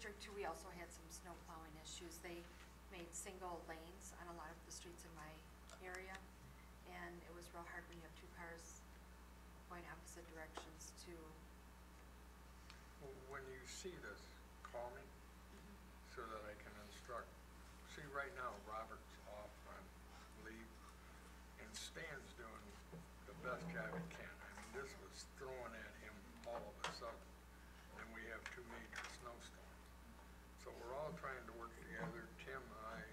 District 2, we also had some snow plowing issues. They made single lanes on a lot of the streets in my area, and it was real hard when you have two cars going opposite directions to. Well, when you see this, call me so that I can instruct. See, right now, Robert's off on leave, and Stan's doing the best job he can. I mean, this was thrown at him all of a sudden, and we have two major snowstorms. So we're all trying to work together, Tim, I,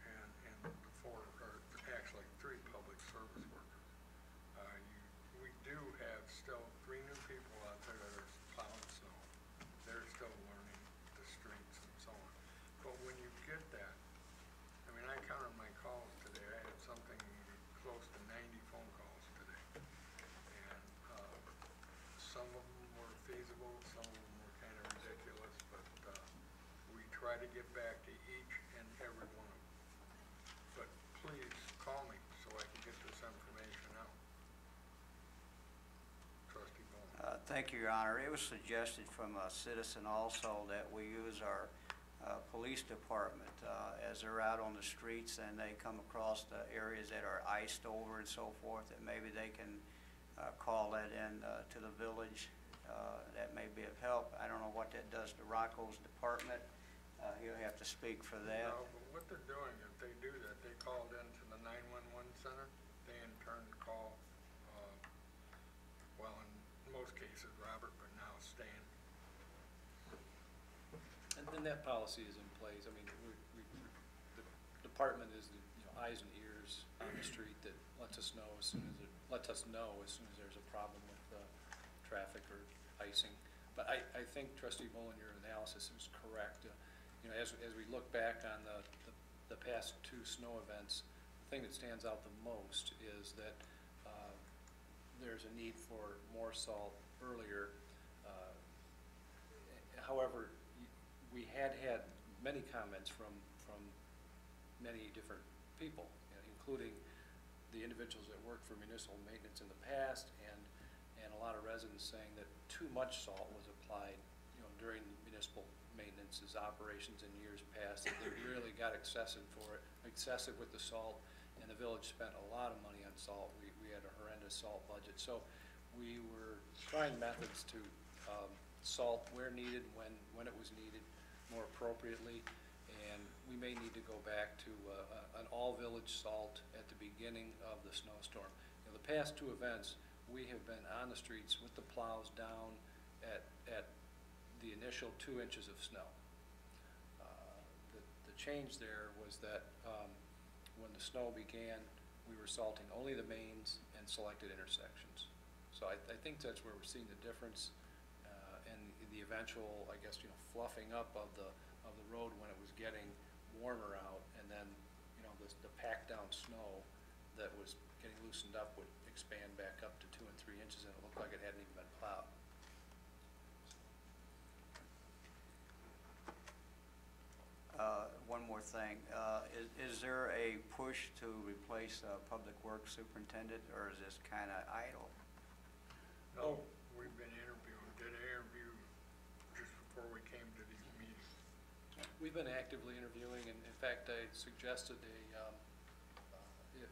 and the four, or actually 3 public service workers. We do have still 3 new people out there that are plowing snow. They're still learning the streets and so on. But when you get that, I mean, I counted my calls today. I had something close to 90 phone calls today. And some of them were feasible, some of them were kind of ridiculous, but we try to get back to each and every one of them. But please call me so I can get this information out. Trustee Bowman. Thank you, Your Honor. It was suggested from a citizen also that we use our police department as they're out on the streets and they come across the areas that are iced over and so forth, that maybe they can call that in to the village. That may be of help. I don't know what that does to Rocco's department. He'll have to speak for that. No, but what they're doing, if they do that, they called into the 911 center. They in turn call, well, in most cases, Robert, but now Stan. And that policy is in place. I mean, the department is the eyes and ears on the street that lets us know as soon as there's a problem with traffic or icing. But I think Trustee Mullen, your analysis is correct. As we look back on the past 2 snow events, the thing that stands out the most is that there's a need for more salt earlier. However, we had many comments from many different people, including the individuals that worked for municipal maintenance in the past, and a lot of residents saying that too much salt was applied, during municipal maintenance's operations in years past. That they really got excessive with the salt, and the village spent a lot of money on salt. We had a horrendous salt budget, so we were trying methods to salt where needed, when it was needed, more appropriately, and we may need to go back to an all-village salt at the beginning of the snowstorm. The past 2 events, we have been on the streets with the plows down at the initial 2 inches of snow. The change there was that when the snow began, we were salting only the mains and selected intersections. So I think that's where we're seeing the difference. And the eventual, I guess, fluffing up of the road when it was getting warmer out, and then, the packed down snow that was getting loosened up would expand back up to 2 and 3 inches, and it looked like it hadn't even been plowed. One more thing. Is there a push to replace a public works superintendent, or is this kind of idle? No, we've been interviewing. Did an interview just before we came to these meetings. We've been actively interviewing, and in fact, I suggested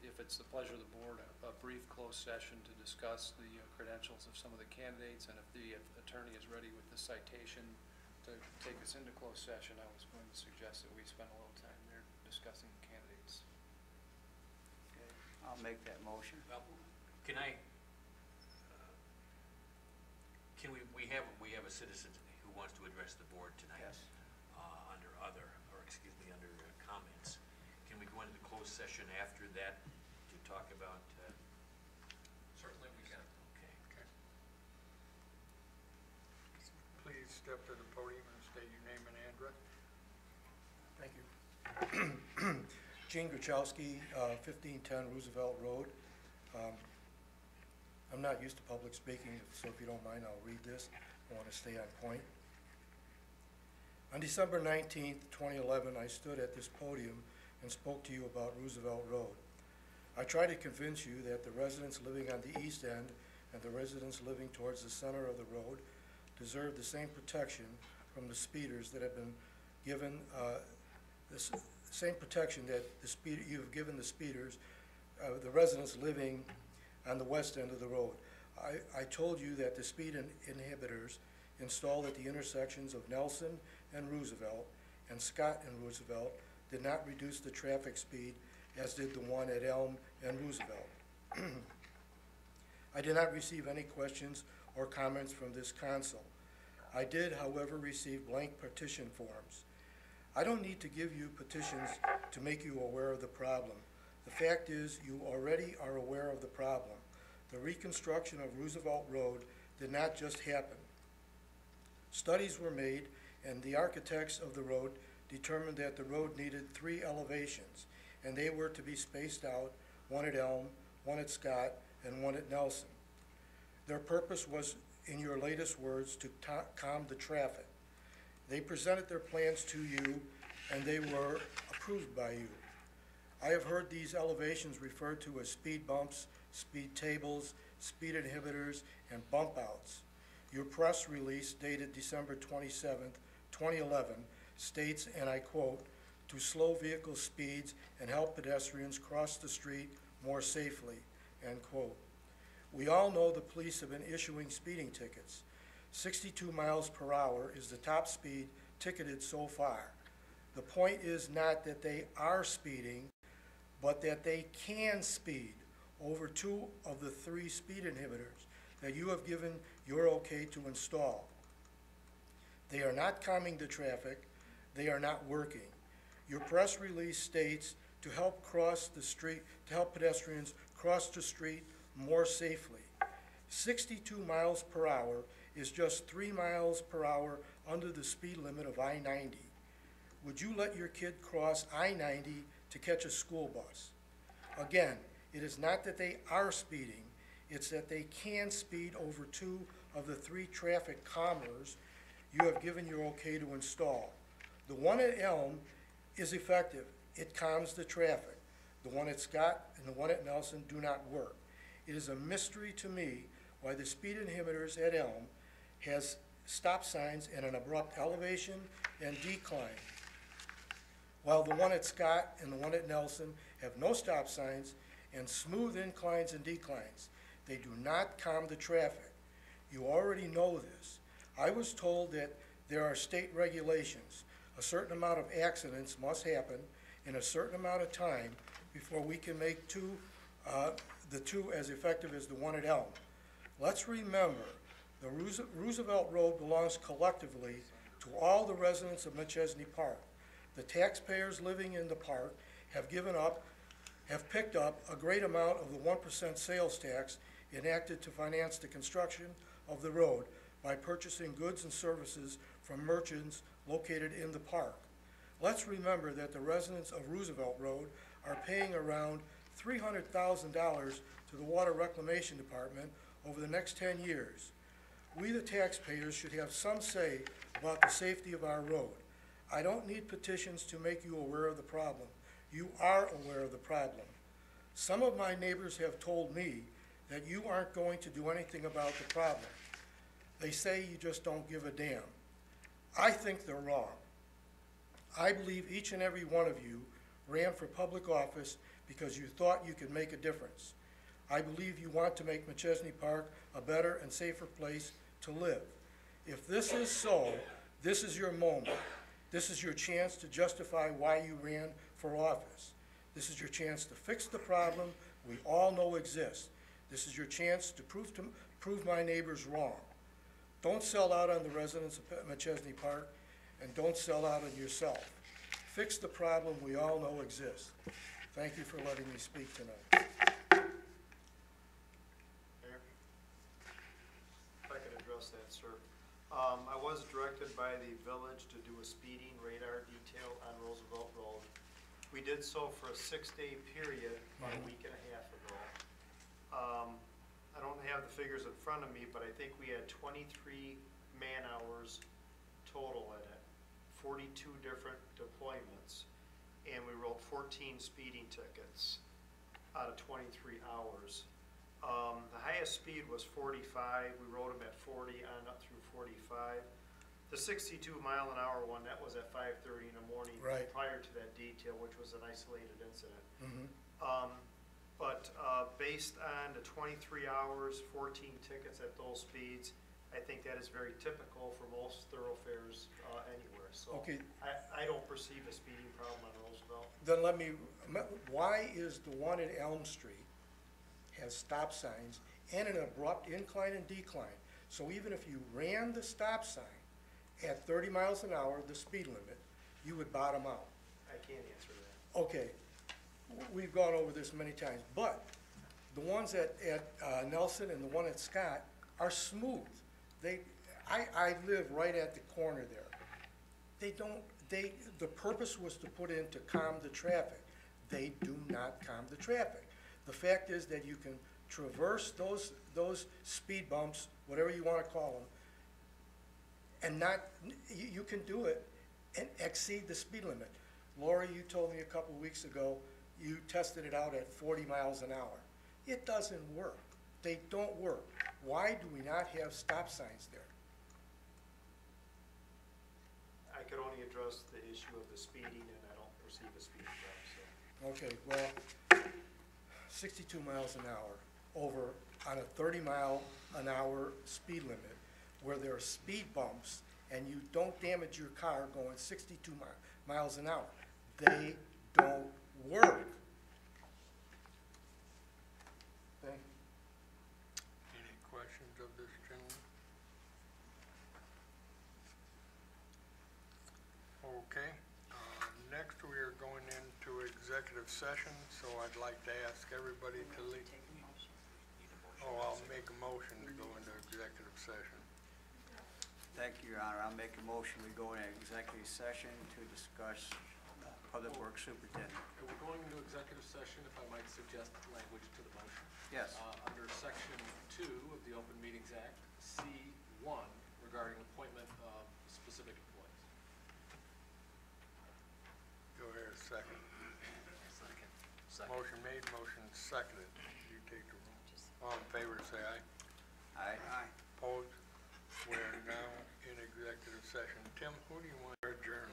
if it's the pleasure of the board, a brief closed session to discuss the credentials of some of the candidates, and if the attorney is ready with the citation to take us into closed session, I was going to suggest that we spend a little time there discussing the candidates. Okay, I'll make that motion. Can I? We have a citizen who wants to address the board tonight. Yes. Under comments. Can we go into the closed session after that to talk about? Certainly we can. Okay. Please step to the podium and state your name and address. Thank you. Gene Gruchowski, 1510 Roosevelt Road. I'm not used to public speaking, so if you don't mind, I'll read this. I want to stay on point. On December 19th, 2011, I stood at this podium and spoke to you about Roosevelt Road. I tried to convince you that the residents living on the east end and the residents living towards the center of the road deserve the same protection from the speeders that have been given the same protection that you have given the speeders, the residents living on the west end of the road. I told you that the speed inhibitors installed at the intersections of Nelson and Roosevelt and Scott and Roosevelt did not reduce the traffic speed as did the one at Elm and Roosevelt. I did not receive any questions or comments from this council. I did, however, receive blank petition forms. I don't need to give you petitions to make you aware of the problem. The fact is, you already are aware of the problem. The reconstruction of Roosevelt Road did not just happen. Studies were made, and the architects of the road determined that the road needed 3 elevations, and they were to be spaced out, one at Elm, one at Scott, and one at Nelson. Their purpose was, in your latest words, to calm the traffic. They presented their plans to you, and they were approved by you. I have heard these elevations referred to as speed bumps, speed tables, speed inhibitors, and bump outs. Your press release dated December 27th, 2011 states, and I quote, "to slow vehicle speeds and help pedestrians cross the street more safely," end quote. We all know the police have been issuing speeding tickets. 62 miles per hour is the top speed ticketed so far. The point is not that they are speeding, but that they can speed over 2 of the 3 speed inhibitors that you have given your okay to install. They are not calming the traffic. They are not working. Your press release states to help pedestrians cross the street more safely. 62 miles per hour is just 3 miles per hour under the speed limit of I-90. Would you let your kid cross I-90 to catch a school bus? Again, it is not that they are speeding, it's that they can speed over 2 of the 3 traffic calmers you have given your okay to install. The one at Elm is effective. It calms the traffic. The one at Scott and the one at Nelson do not work. It is a mystery to me why the speed inhibitors at Elm has stop signs and an abrupt elevation and decline, while the one at Scott and the one at Nelson have no stop signs and smooth inclines and declines. They do not calm the traffic. You already know this. I was told that there are state regulations. A certain amount of accidents must happen in a certain amount of time before we can make the two as effective as the one at Elm. Let's remember, the Roosevelt Road belongs collectively to all the residents of McChesney Park. The taxpayers living in the park have picked up a great amount of the 1% sales tax enacted to finance the construction of the road by purchasing goods and services from merchants located in the park. Let's remember that the residents of Roosevelt Road are paying around $300,000 to the Water Reclamation Department over the next 10 years. We, the taxpayers, should have some say about the safety of our road. I don't need petitions to make you aware of the problem. You are aware of the problem. Some of my neighbors have told me that you aren't going to do anything about the problem. They say you just don't give a damn. I think they're wrong. I believe each and every one of you ran for public office because you thought you could make a difference. I believe you want to make McChesney Park a better and safer place to live. If this is so, this is your moment. This is your chance to justify why you ran for office. This is your chance to fix the problem we all know exists. This is your chance to prove my neighbors wrong. Don't sell out on the residents of McChesney Park, and don't sell out on yourself. Fix the problem we all know exists. Thank you for letting me speak tonight. Mayor, if I could address that, sir. I was directed by the village to do a speeding radar detail on Roosevelt Road. We did so for a 6-day period about a week and a half ago. I don't have the figures in front of me, but I think we had 23 man-hours total in it, 42 different deployments, and we wrote 14 speeding tickets out of 23 hours. The highest speed was 45. We wrote them at 40 on up through 45. The 62-mile-an-hour one, that was at 5:30 in the morning. Right. Prior to that detail, which was an isolated incident. Mhm. But based on the 23 hours, 14 tickets at those speeds, I think that is very typical for most thoroughfares anywhere. So Okay. I don't perceive a speeding problem on Roosevelt. Then why is the one at Elm Street has stop signs and an abrupt incline and decline? So even if you ran the stop sign at 30 miles an hour, the speed limit, you would bottom out. I can't answer that. Okay, we've gone over this many times, but the ones at Nelson and the one at Scott are smooth. I live right at the corner there. The purpose was to put in to calm the traffic. They do not calm the traffic. The fact is that you can traverse those speed bumps, whatever you want to call them, and you can do it and exceed the speed limit. Lori, you told me a couple weeks ago, you tested it out at 40 miles an hour. It doesn't work. They don't work. Why do we not have stop signs there? I could only address the issue of the speeding, and I don't perceive a speeding problem, so. Okay, well, 62 miles an hour over on a 30-mile-an-hour speed limit where there are speed bumps and you don't damage your car going 62 miles an hour. They don't work. Thank you. Any questions of this gentleman? Okay, next we are going into executive session, so I'd like to ask everybody to leave. Oh, I'll make a motion to go into executive session. Thank you, Your Honor. I'll make a motion, we go into executive session to discuss Public Works Superintendent. We're going into executive session, if I might suggest language to the motion. Yes. Under Section 2 of the Open Meetings Act, C1, regarding appointment of specific employees. Do I hear a second? Second. Motion made, motion seconded. You take the roll. All in favor, say aye. Aye. Opposed? We're now in executive session. Tim, who do you want to adjourn?